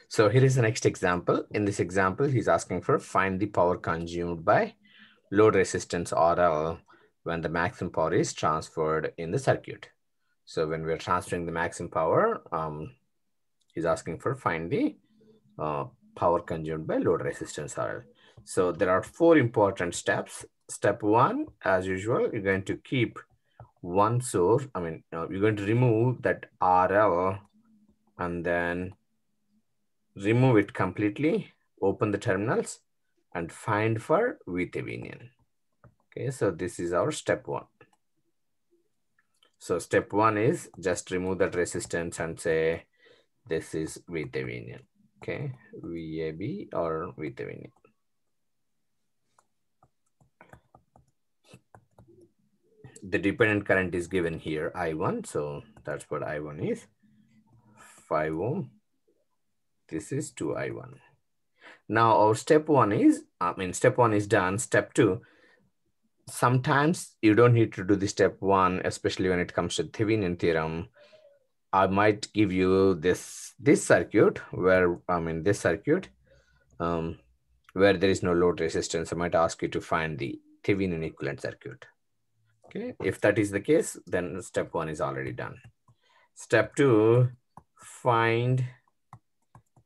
So here is the next example. In this example, he's asking for find the power consumed by load resistance RL when the maximum power is transferred in the circuit. So when we're transferring the maximum power, he's asking for find the power consumed by load resistance RL. So there are 4 important steps. Step 1, as usual, you're going to keep one source. You're going to remove that RL and then remove it completely, open the terminals and find for VThevenin. Okay, so this is our step 1. So step 1 is just remove that resistance and say this is VThevenin. Okay, VAB or VThevenin. The dependent current is given here, I1. So that's what I1 is, 5 ohm. This is 2I1. Now our step 1 is, step 1 is done. Step 2, sometimes you don't need to do the step 1, especially when it comes to Thevenin theorem. I might give you this circuit where, where there is no load resistance. I might ask you to find the Thevenin equivalent circuit. Okay, if that is the case, then step 1 is already done. Step 2, find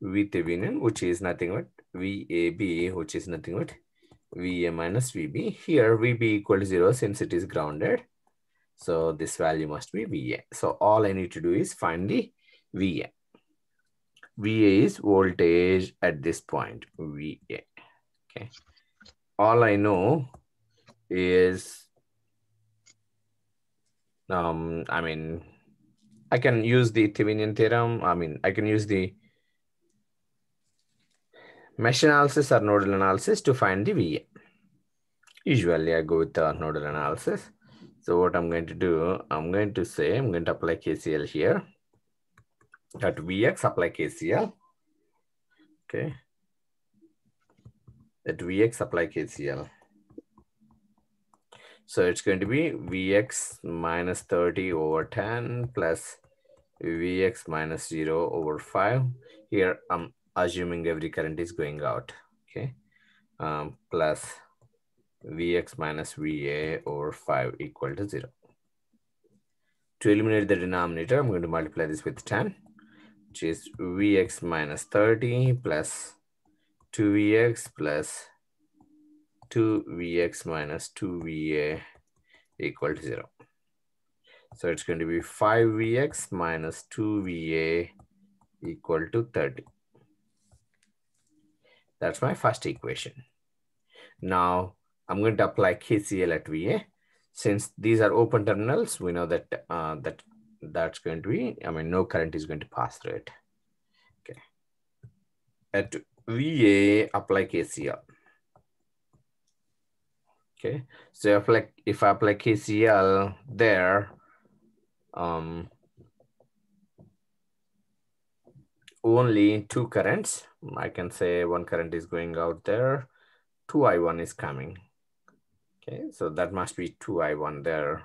VThevenin, which is nothing but VAB, which is nothing but VA minus VB. Here VB equal to 0 since it is grounded. So this value must be VA. So all I need to do is find the VA. VA is voltage at this point, VA. Okay. All I know is, I can use the Thevenin theorem. I can use the mesh analysis or nodal analysis to find the VA. Usually I go with the nodal analysis. So what I'm going to do, I'm going to apply KCL here. At Vx, apply KCL. Okay. At Vx, apply KCL. So it's going to be Vx minus 30 over 10 plus Vx minus 0 over 5. Here I'm assuming every current is going out. Okay. Plus Vx minus Va over 5 equal to 0. To eliminate the denominator, I'm going to multiply this with 10, which is Vx minus 30 plus 2Vx plus 2Vx minus 2Va equal to 0. So it's going to be 5Vx minus 2Va equal to 30. That's my first equation. Now I'm going to apply KCL at Va. Since these are open terminals, we know that that's going to be, no current is going to pass through it. Okay. At Va, apply KCL. Okay. So if I apply KCL there, only 2 currents. I can say 1 current is going out there. 2I1 is coming. Okay, so that must be 2I1 there,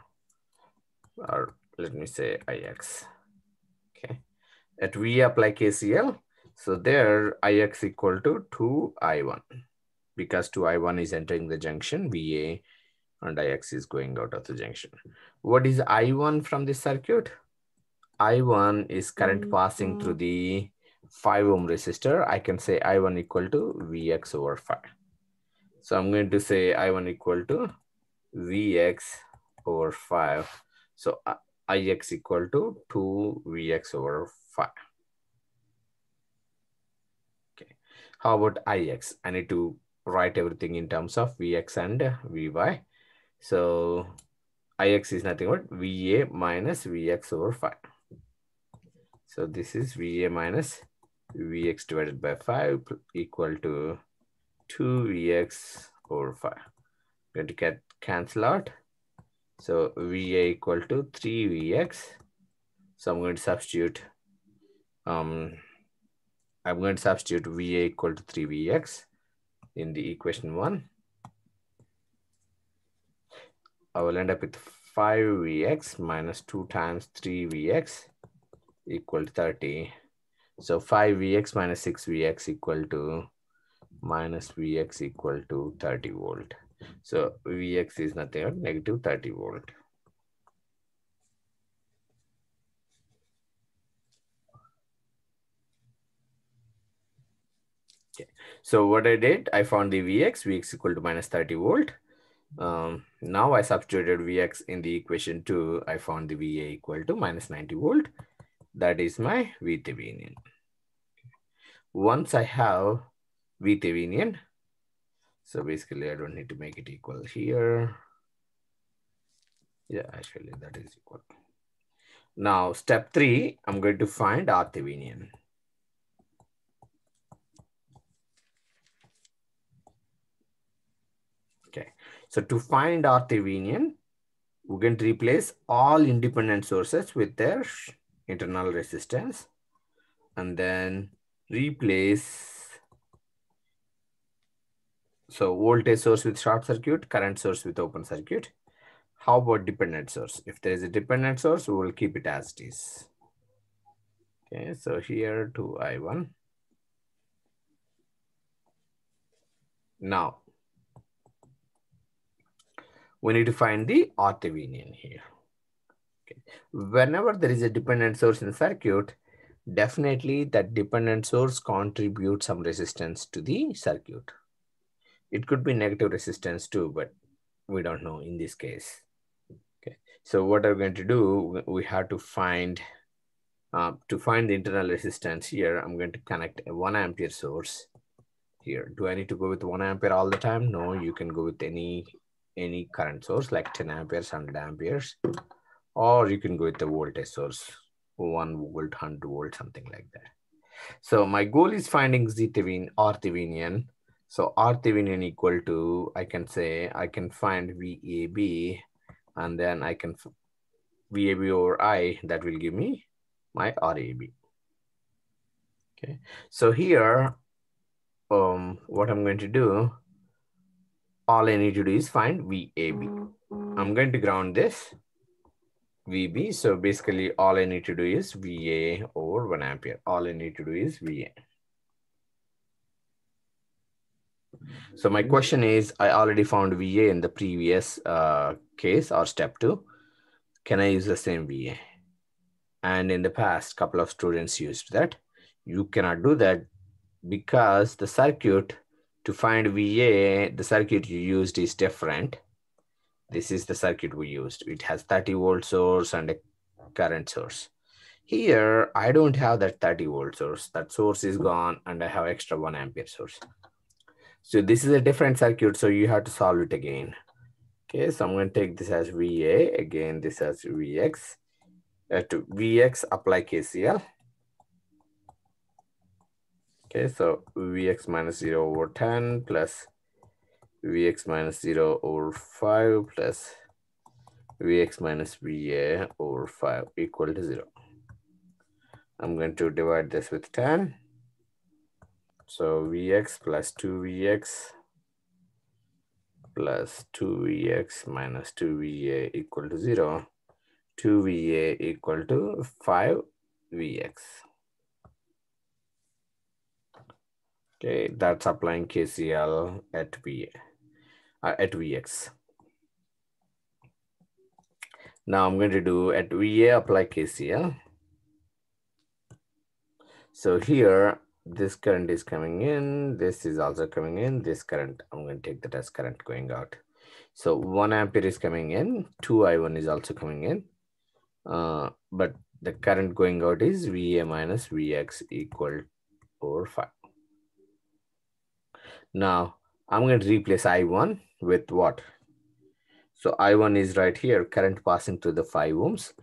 or let me say Ix. Okay, at V apply KCL. So there Ix equal to 2I1 because 2I1 is entering the junction VA and Ix is going out of the junction. What is I1 from this circuit? I1 is current passing through the 5 ohm resistor. I can say I1 equal to Vx over 5. So I'm going to say I1 equal to Vx over 5. So Ix equal to 2 Vx over 5. Okay. How about Ix? I need to write everything in terms of Vx and Vy. So Ix is nothing but Va minus Vx over 5. So this is Va minus Vx divided by 5 equal to 2 Vx over 5. Going to get cancel out. So Va equal to 3 Vx. So I'm going to substitute Va equal to 3 Vx in the equation 1. I will end up with 5 Vx minus 2 times 3 Vx equal to 30. So 5Vx minus 6Vx equal to minus Vx equal to 30 volt. So Vx is nothing but negative 30 volt. Okay. So what I did, I found the Vx equal to minus 30 volt. Now I substituted Vx in the equation 2. I found the Va equal to minus 90 volt. That is my VThevenin. Once I have VThevenin, so basically I don't need to make it equal here. Yeah, actually that is equal. Now step 3, I'm going to find RThevenin. Okay, so to find RThevenin, we're going to replace all independent sources with their internal resistance, and then replace, so voltage source with short circuit, current source with open circuit. How about dependent source? If there is a dependent source, we will keep it as it is. Okay, so here 2I1. Now, we need to find the RThevenin here. Okay. Whenever there is a dependent source in the circuit, definitely that dependent source contributes some resistance to the circuit. It could be negative resistance too, but we don't know in this case. Okay, so what I'm going to do, we have to find the internal resistance here. I'm going to connect a 1 ampere source here. Do I need to go with 1 ampere all the time? No, you can go with any current source like 10 amperes, 100 amperes, or you can go with the voltage source, 1 volt, 100 volt, something like that. So my goal is finding RThevenin. So RThevenin equal to, I can find VAB, and then I can VAB over I, that will give me my RAB. Okay, so here, what I'm going to do, all I need to do is find VAB. I'm going to ground this VB. So basically all I need to do is VA over 1 ampere. All I need to do is VA. So my question is, I already found VA in the previous case or step 2. Can I use the same VA? And in the past, couple of students used that. You cannot do that because the circuit, to find VA, the circuit you used is different. This is the circuit we used. It has 30 volt source and a current source. Here, I don't have that 30 volt source. That source is gone and I have extra 1 ampere source. So this is a different circuit, so you have to solve it again. Okay, so I'm going to take this as VA. Again, this as VX. To VX, apply KCL. Okay, so Vx minus 0 over 10 plus Vx minus 0 over 5 plus Vx minus Va over 5 equal to 0. I'm going to divide this with 10. So Vx plus 2Vx plus 2Vx minus 2Va equal to 0. 2Va equal to 5Vx. Okay, that's applying KCL at Vx. Now I'm going to do at Va apply KCL. So here, this current is coming in, this is also coming in, this current, I'm going to take that as current going out. So 1 ampere is coming in, 2I1 is also coming in, but the current going out is Va minus Vx equal over 5. Now, I'm going to replace I1 with what? So I1 is right here, current passing through the 5 ohms.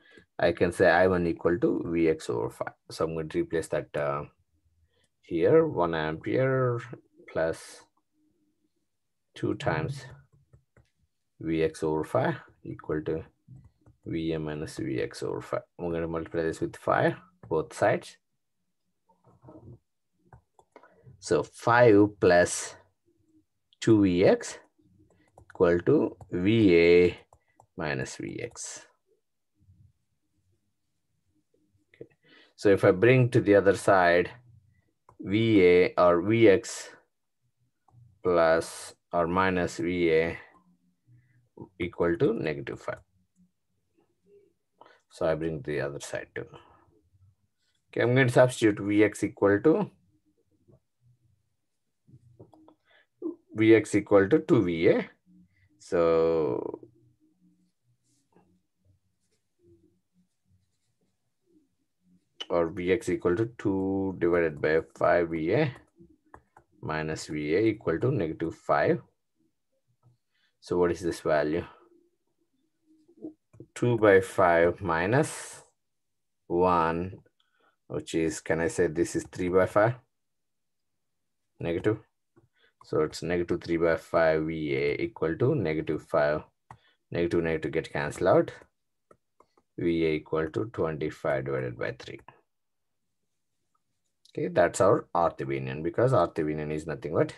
I can say I1 equal to Vx over 5. So I'm going to replace that here, 1 ampere plus 2 times Vx over 5 equal to Va minus Vx over 5. I'm going to multiply this with 5, both sides. So 5 plus 2Vx equal to Va minus Vx. Okay. So if I bring to the other side VA or VX plus or minus VA equal to -5. So I bring the other side too. Okay, I'm going to substitute Vx equal to 2VA. So or Vx equal to 2 divided by 5VA minus VA equal to -5. So what is this value? 2 by 5 minus 1, which is, can I say this is 3 by 5? Negative. So it's -3 by 5 VA equal to -5. Negative, negative get cancelled out. VA equal to 25 divided by 3. Okay, that's our RThevenin, because RThevenin is nothing but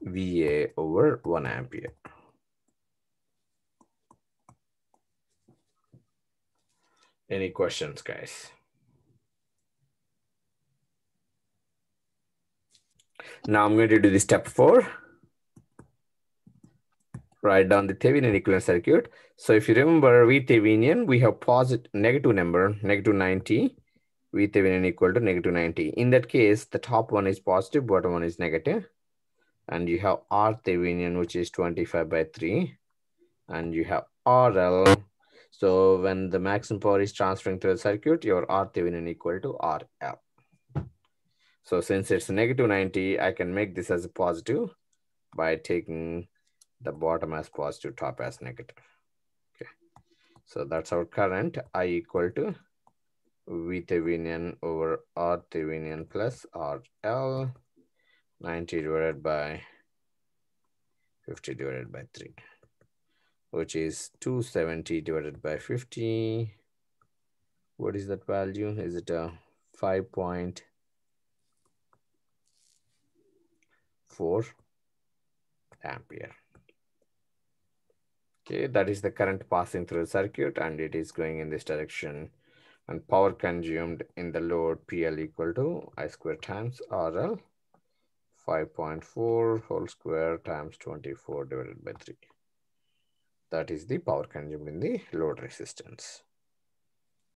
VA over 1 ampere. Any questions, guys? Now I'm going to do the step 4. Write down the Thevenin equivalent circuit. So if you remember VThevenin, we have negative number, -90. VThevenin equal to -90. In that case, the top one is positive, bottom one is negative. And you have RThevenin, which is 25 by 3. And you have RL. So when the maximum power is transferring to the circuit, your RThevenin equal to RL. So since it's -90, I can make this as a positive by taking the bottom as positive, top as negative. Okay. So that's our current. I equal to VThevenin over RThevenin plus RL, 90 divided by 50 divided by 3, which is 270 divided by 50. What is that value? Is it a 5.4 ampere? Okay, that is the current passing through the circuit, and it is going in this direction. And power consumed in the load PL equal to I square times RL, 5.4 whole square times 24 divided by 3. That is the power consumed in the load resistance.